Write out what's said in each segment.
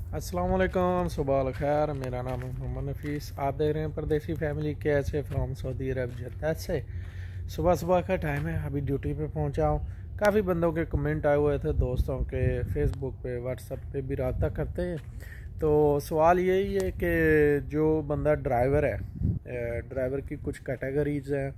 अस्सलाम वालेकुम, सुबह खैर। मेरा नाम है मोहम्मद नफीस। आप देख रहे हैं परदेसी फैमिली कैसे फ्रॉम सऊदी अरब जद्दा से। सुबह सुबह का टाइम है, अभी ड्यूटी पे पहुंचा हूँ। काफ़ी बंदों के कमेंट आए हुए थे, दोस्तों के फेसबुक पे व्हाट्सएप पे भी रब्ता करते हैं। तो सवाल यही है कि जो बंदा ड्राइवर है, ड्राइवर की कुछ कैटेगरीज हैं,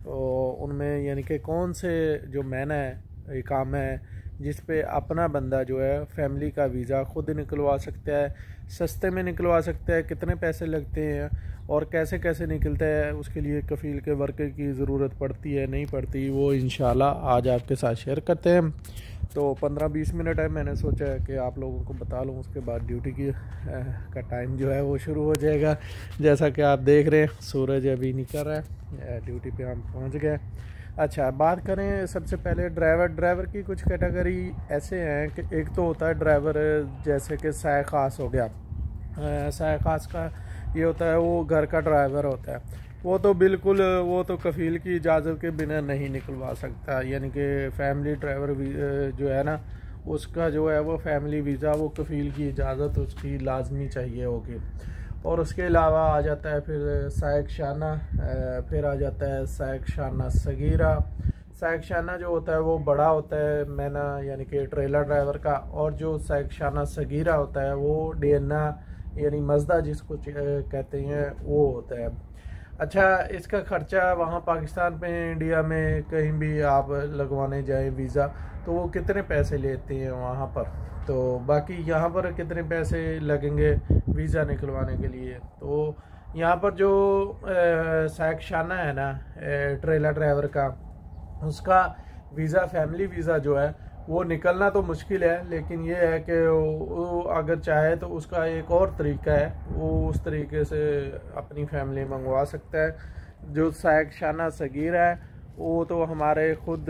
तो उनमें यानी कि कौन से जो मैन है काम है जिस पे अपना बंदा जो है फैमिली का वीज़ा खुद निकलवा सकता है, सस्ते में निकलवा सकता है, कितने पैसे लगते हैं और कैसे कैसे निकलता है, उसके लिए कफ़ील के वर्कर की ज़रूरत पड़ती है नहीं पड़ती, वो इंशाल्लाह आज आपके साथ शेयर करते हैं। तो 15-20 मिनट है, मैंने सोचा है कि आप लोगों को बता लूँ, उसके बाद ड्यूटी की का टाइम जो है वो शुरू हो जाएगा। जैसा कि आप देख रहे हैं सूरज अभी निकल रहा है, ड्यूटी पे हम पहुंच गए। अच्छा, बात करें सबसे पहले ड्राइवर की कुछ कैटेगरी ऐसे हैं कि एक तो होता है ड्राइवर जैसे कि साय ख़ास हो गया। साय ख़ास का ये होता है वो घर का ड्राइवर होता है। वो तो बिल्कुल वो तो कफ़ील की इजाज़त के बिना नहीं निकलवा सकता, यानी कि फैमिली ड्राइवर जो है ना, उसका जो है वो फैमिली वीज़ा वो कफ़ील की इजाज़त उसकी लाजमी चाहिए होगी। और उसके अलावा आ जाता है फिर सायक शाना, फिर आ जाता है सायक शाना सगीरा। सायक शाना जो होता है वो बड़ा होता है मैना, यानी कि ट्रेलर ड्राइवर का। और जो सायक शाना सगीरा होता है वो डेना यानी मजदा जिसको कहते हैं वो होता है। अच्छा, इसका ख़र्चा वहाँ पाकिस्तान में, इंडिया में कहीं भी आप लगवाने जाएं वीज़ा, तो वो कितने पैसे लेते हैं वहाँ पर, तो बाकी यहाँ पर कितने पैसे लगेंगे वीज़ा निकलवाने के लिए। तो यहाँ पर जो सायकशाना है ना, ट्रेलर ड्राइवर का, उसका वीज़ा फैमिली वीज़ा जो है वो निकलना तो मुश्किल है, लेकिन ये है कि वो अगर चाहे तो उसका एक और तरीका है, वो उस तरीके से अपनी फैमिली मंगवा सकता है। जो सायकशाना सगीर है वो तो हमारे खुद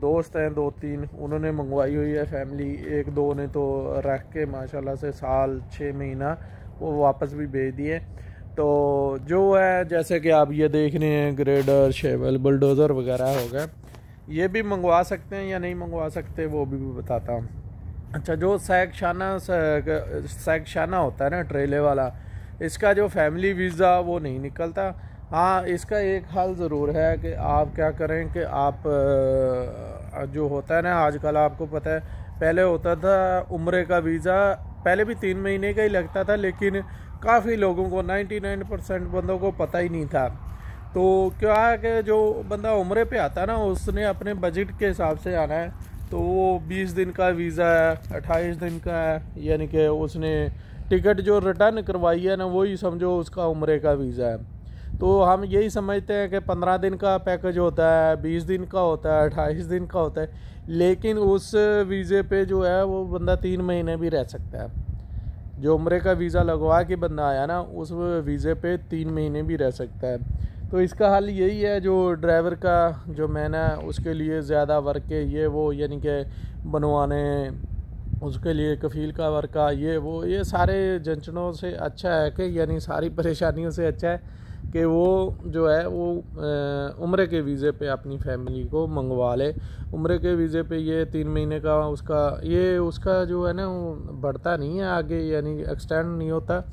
दोस्त हैं 2-3, उन्होंने मंगवाई हुई है फैमिली। एक दो ने तो रख के माशाल्लाह से साल 6 महीना वो वापस भी भेज दिए। तो जो है जैसे कि आप ये देख रहे हैं ग्रेडर शेवल बुलडोज़र वगैरह हो गए, ये भी मंगवा सकते हैं या नहीं मंगवा सकते वो भी बताता हूँ। अच्छा, जो सैकशाना होता है ना ट्रेले वाला, इसका जो फैमिली वीज़ा वो नहीं निकलता। हाँ, इसका एक हाल ज़रूर है कि आप क्या करें कि आप जो होता है ना आजकल, आपको पता है पहले होता था उम्रे का वीज़ा, पहले भी 3 महीने का ही लगता था, लेकिन काफ़ी लोगों को 99% बंदों को पता ही नहीं था। तो क्या है कि जो बंदा उम्रे पे आता है ना, उसने अपने बजट के हिसाब से आना है। तो वो 20 दिन का वीज़ा है, 28 दिन का है, यानी कि उसने टिकट जो रिटर्न करवाई है ना, वही समझो उसका उम्रे का वीज़ा है। तो हम यही समझते हैं कि 15 दिन का पैकेज होता है, 20 दिन का होता है, 28 दिन का होता है, लेकिन उस वीज़े पे जो है वो बंदा 3 महीने भी रह सकता है। जो उम्रे का वीज़ा लगवा के बंदा आया ना, उस वीज़े पे 3 महीने भी रह सकता है। तो इसका हल यही है, जो ड्राइवर का जो मैन है उसके लिए ज़्यादा वर्क है ये वो, यानी कि बनवाने, उसके लिए कफ़ील का वर्क का ये सारे जंचनों से अच्छा है कि, यानी सारी परेशानियों से अच्छा है कि वो जो है वो उम्रे के वीज़े पे अपनी फैमिली को मंगवा ले। उम्रे के वीज़े पे ये 3 महीने का उसका जो है ना वो बढ़ता नहीं है आगे, यानी एक्सटेंड नहीं होता,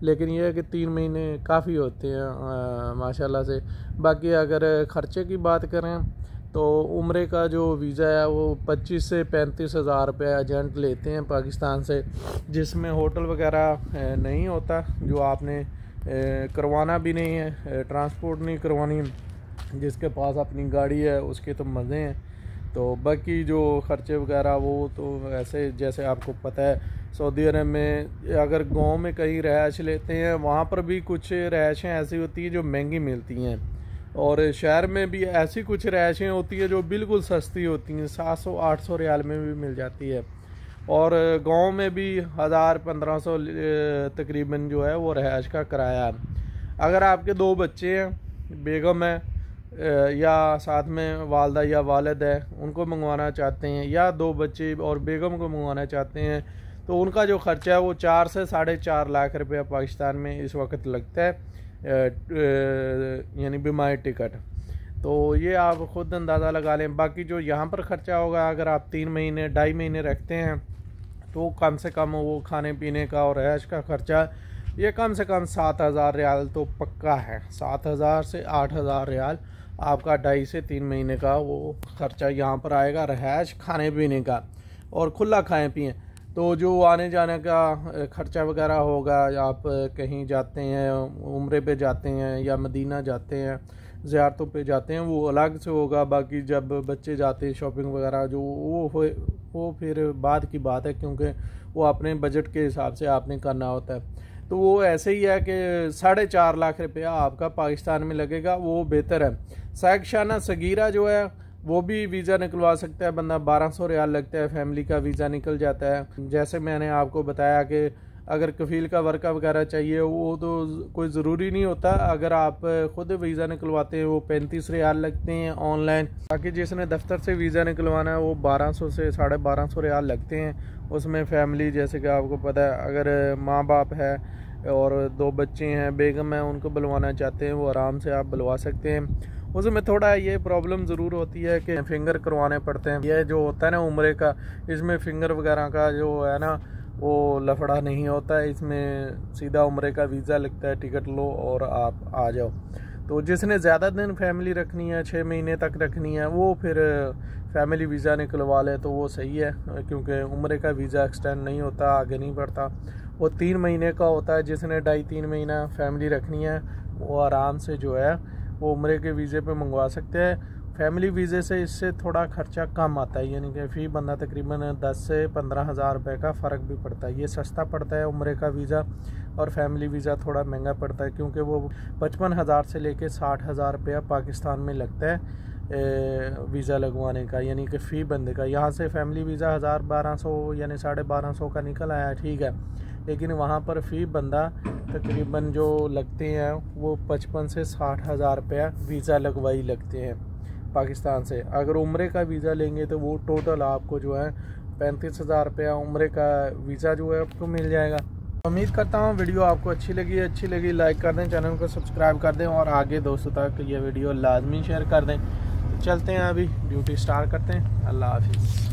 लेकिन यह है कि 3 महीने काफ़ी होते हैं माशाल्लाह से। बाकी अगर ख़र्चे की बात करें तो उम्रे का जो वीज़ा है वो 25 से 35 हज़ार रुपये एजेंट लेते हैं पाकिस्तान से, जिसमें होटल वगैरह नहीं होता, जो आपने करवाना भी नहीं है, ट्रांसपोर्ट नहीं करवानी, जिसके पास अपनी गाड़ी है उसके तो मज़े हैं। तो बाकी जो ख़र्चे वगैरह वो तो ऐसे, जैसे आपको पता है सऊदी अरब में अगर गांव में कहीं रहायश लेते हैं, वहाँ पर भी कुछ रहायशें ऐसी होती हैं जो महंगी मिलती हैं, और शहर में भी ऐसी कुछ रहायशें होती हैं जो बिल्कुल सस्ती होती हैं, 700-800 रियाल में भी मिल जाती है। और गांव में भी 1000-1500 तकरीबन जो है वो रहायश का किराया है। अगर आपके 2 बच्चे हैं, बेगम है या साथ में वालदा या वालिद है, उनको मंगवाना चाहते हैं, या 2 बच्चे और बेगम को मंगवाना चाहते हैं, तो उनका जो ख़र्चा है वो 4 से 4.5 लाख रुपया पाकिस्तान में इस वक्त लगता है, यानी बीमारी टिकट। तो ये आप ख़ुद अंदाज़ा लगा लें। बाकी जो यहाँ पर ख़र्चा होगा, अगर आप 3 महीने 2.5 महीने रखते हैं तो कम से कम वो खाने पीने का और रहश का खर्चा ये कम से कम 7,000 रियाल तो पक्का है। 7,000 से 8,000 रियाल आपका 2.5 से 3 महीने का वो खर्चा यहाँ पर आएगा, रहश खाने पीने का। और खुला खाएं पिएँ तो जो आने जाने का खर्चा वगैरह होगा, आप कहीं जाते हैं, उम्रे पे जाते हैं या मदीना जाते हैं, ज़ियारतों पे जाते हैं, वो अलग से होगा। बाकी जब बच्चे जाते हैं शॉपिंग वगैरह जो वो फिर बाद की बात है, क्योंकि वो अपने बजट के हिसाब से आपने करना होता है। तो वो ऐसे ही है कि 4.5 लाख रुपया आपका पाकिस्तान में लगेगा, वो बेहतर है। सैकशाना सगीरा जो है वो भी वीज़ा निकलवा सकता है बंदा, 1200 रियाल लगता है, फैमिली का वीज़ा निकल जाता है। जैसे मैंने आपको बताया कि अगर कफ़ील का वर्का वगैरह चाहिए वो तो कोई ज़रूरी नहीं होता, अगर आप ख़ुद वीज़ा निकलवाते हैं वो 35 रियाल लगते हैं ऑनलाइन। बाकी जिसने दफ्तर से वीज़ा निकलवाना है वो 1200 से 1250 रियाल लगते हैं। उसमें फ़ैमिली जैसे कि आपको पता है, अगर माँ बाप है और 2 बच्चे हैं, बेगम है, उनको बुलवाना चाहते हैं वो आराम से आप बुलवा सकते हैं। उसमें थोड़ा ये प्रॉब्लम ज़रूर होती है कि फ़िंगर करवाने पड़ते हैं। ये जो होता है ना उम्रे का, इसमें फ़िंगर वगैरह का जो है ना वो लफड़ा नहीं होता है, इसमें सीधा उम्रे का वीज़ा लगता है, टिकट लो और आप आ जाओ। तो जिसने ज़्यादा दिन फैमिली रखनी है, 6 महीने तक रखनी है, वो फिर फैमिली वीज़ा निकलवा ले तो वो सही है, क्योंकि उम्रे का वीज़ा एक्सटेंड नहीं होता, आगे नहीं बढ़ता। वो 3 महीने का होता है। जिसने 2.5-3 महीना फैमिली रखनी है वो आराम से जो है वो उम्रे के वीज़े पे मंगवा सकते हैं। फैमिली वीज़े से इससे थोड़ा खर्चा कम आता है, यानी कि फ़ी बंदा तकरीबन 10 से 15,000 रुपये का फ़र्क भी पड़ता है। ये सस्ता पड़ता है उम्रे का वीज़ा, और फैमिली वीज़ा थोड़ा महंगा पड़ता है, क्योंकि वो 55,000 से लेके 60,000 रुपया पाकिस्तान में लगता है वीज़ा लगवाने का, यानी कि फ़ी बंदे का। यहाँ से फैमिली वीज़ा 1,200 यानी 1250 का निकल आया, ठीक है, लेकिन वहाँ पर फ़ी बंदा तकरीबन जो लगते हैं वो 55 से 60,000 रुपया वीज़ा लगवाई लगते हैं पाकिस्तान से। अगर उम्रे का वीज़ा लेंगे तो वो टोटल आपको जो है 35,000 रुपया उम्रे का वीज़ा जो है आपको मिल जाएगा। उम्मीद करता हूँ वीडियो आपको अच्छी लगी लाइक कर दें, चैनल को सब्सक्राइब कर दें और आगे दोस्तों तक ये वीडियो लाजमी शेयर कर दें। चलते हैं, अभी ड्यूटी स्टार्ट करते हैं। अल्लाह हाफिज़।